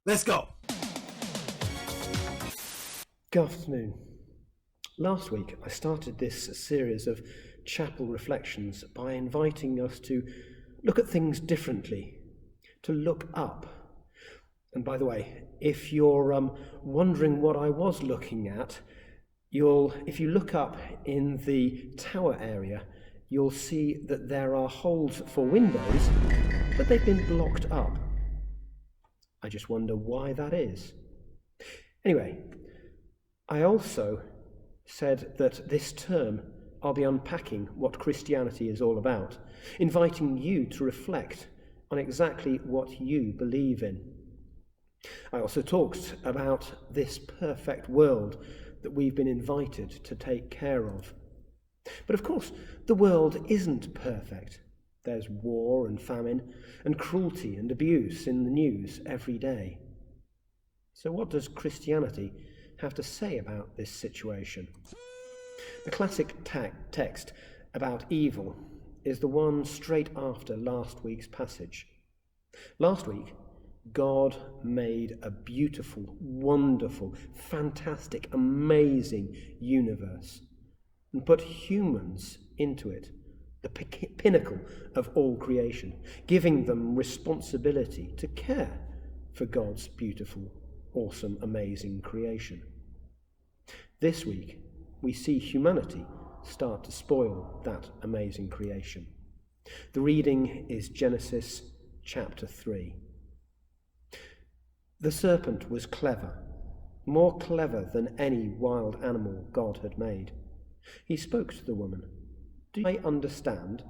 Let's go. Good afternoon. Last week I started this series of chapel reflections by inviting us to look at things differently, to look up. And by the way, if you're wondering what I was looking at, if you look up in the tower area, you'll see that there are holes for windows, but they've been blocked up. I just wonder why that is. Anyway, I also said that this term I'll be unpacking what Christianity is all about, inviting you to reflect on exactly what you believe in. I also talked about this perfect world that we've been invited to take care of. But of course, the world isn't perfect. There's war and famine and cruelty and abuse in the news every day. So what does Christianity have to say about this situation? The classic text about evil is the one straight after last week's passage. Last week, God made a beautiful, wonderful, fantastic, amazing universe and put humans into it, the pinnacle of all creation, giving them responsibility to care for God's beautiful, awesome, amazing creation. This week, we see humanity start to spoil that amazing creation. The reading is Genesis chapter 3. The serpent was clever, more clever than any wild animal God had made. He spoke to the woman. Do I understand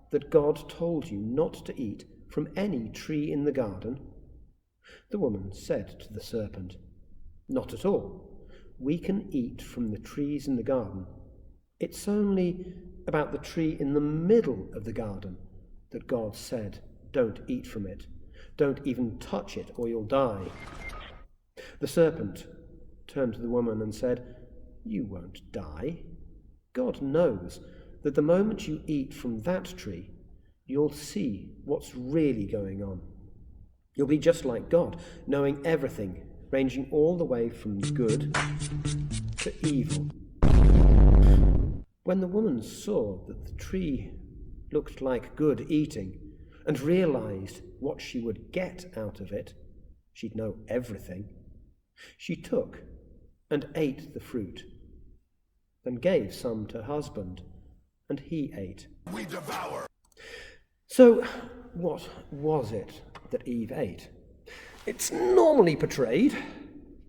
that God told you not to eat from any tree in the garden? The woman said to the serpent, Not at all. We can eat from the trees in the garden. It's only about the tree in the middle of the garden that God said, Don't eat from it. Don't even touch it or you'll die. The serpent turned to the woman and said, You won't die. God knows that the moment you eat from that tree, you'll see what's really going on. You'll be just like God, knowing everything, ranging all the way from good to evil. When the woman saw that the tree looked like good eating and realized what she would get out of it, she'd know everything, she took and ate the fruit, then gave some to her husband, and he ate. We devour. So, what was it that Eve ate? It's normally portrayed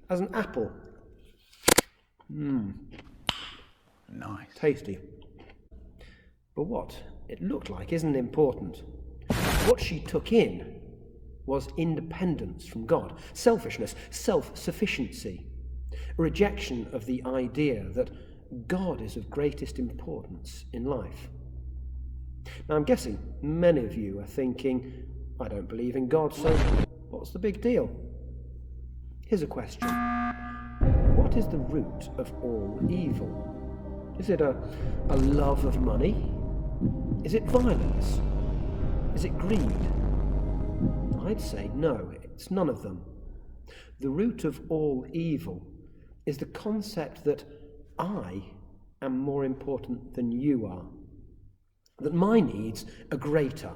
as an apple. Nice. Tasty. But what it looked like isn't important. What she took in was independence from God, selfishness, self-sufficiency, a rejection of the idea that God is of greatest importance in life. Now, I'm guessing many of you are thinking, I don't believe in God, so what's the big deal? Here's a question. What is the root of all evil? Is it a love of money? Is it violence? Is it greed? I'd say no, it's none of them. The root of all evil is the concept that I am more important than you are, that my needs are greater.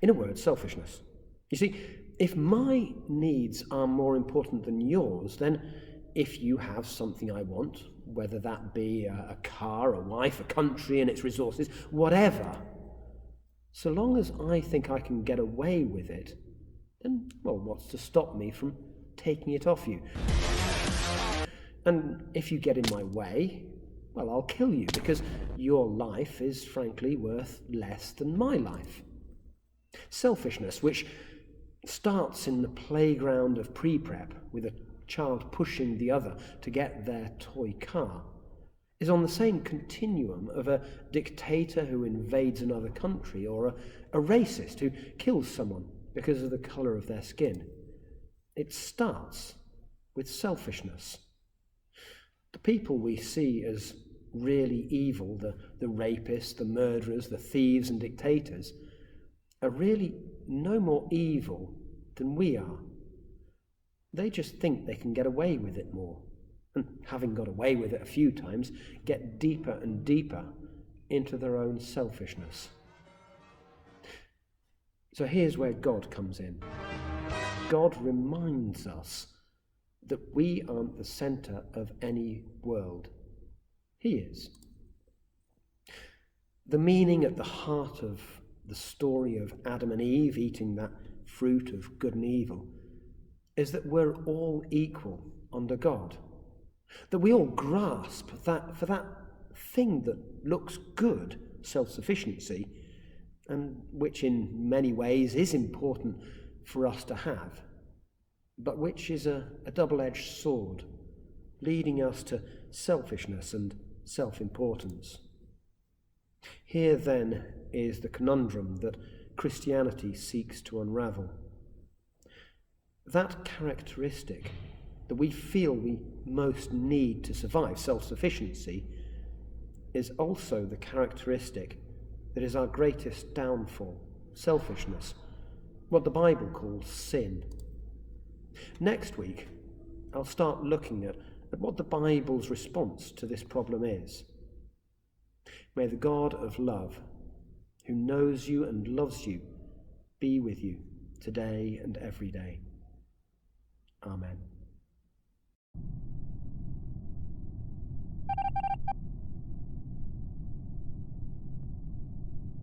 In a word, selfishness. You see, if my needs are more important than yours, then if you have something I want, whether that be a car, a wife, a country and its resources, whatever, so long as I think I can get away with it, then, well, what's to stop me from taking it off you? And if you get in my way, well, I'll kill you, because your life is frankly worth less than my life. Selfishness, which starts in the playground of pre-prep with a child pushing the other to get their toy car, is on the same continuum of a dictator who invades another country or a racist who kills someone because of the colour of their skin. It starts with selfishness. The people we see as really evil, the rapists, the murderers, the thieves and dictators, are really no more evil than we are. They just think they can get away with it more, and having got away with it a few times, get deeper and deeper into their own selfishness. So here's where God comes in. God reminds us that we aren't the centre of any world. He is. The meaning at the heart of the story of Adam and Eve eating that fruit of good and evil is that we're all equal under God. That we all grasp that for that thing that looks good, self-sufficiency, and which in many ways is important for us to have, but which is a double-edged sword, leading us to selfishness and self-importance. Here then is the conundrum that Christianity seeks to unravel. That characteristic that we feel we most need to survive, self-sufficiency, is also the characteristic that is our greatest downfall, selfishness, what the Bible calls sin. Next week, I'll start looking at what the Bible's response to this problem is. May the God of love, who knows you and loves you, be with you today and every day. Amen.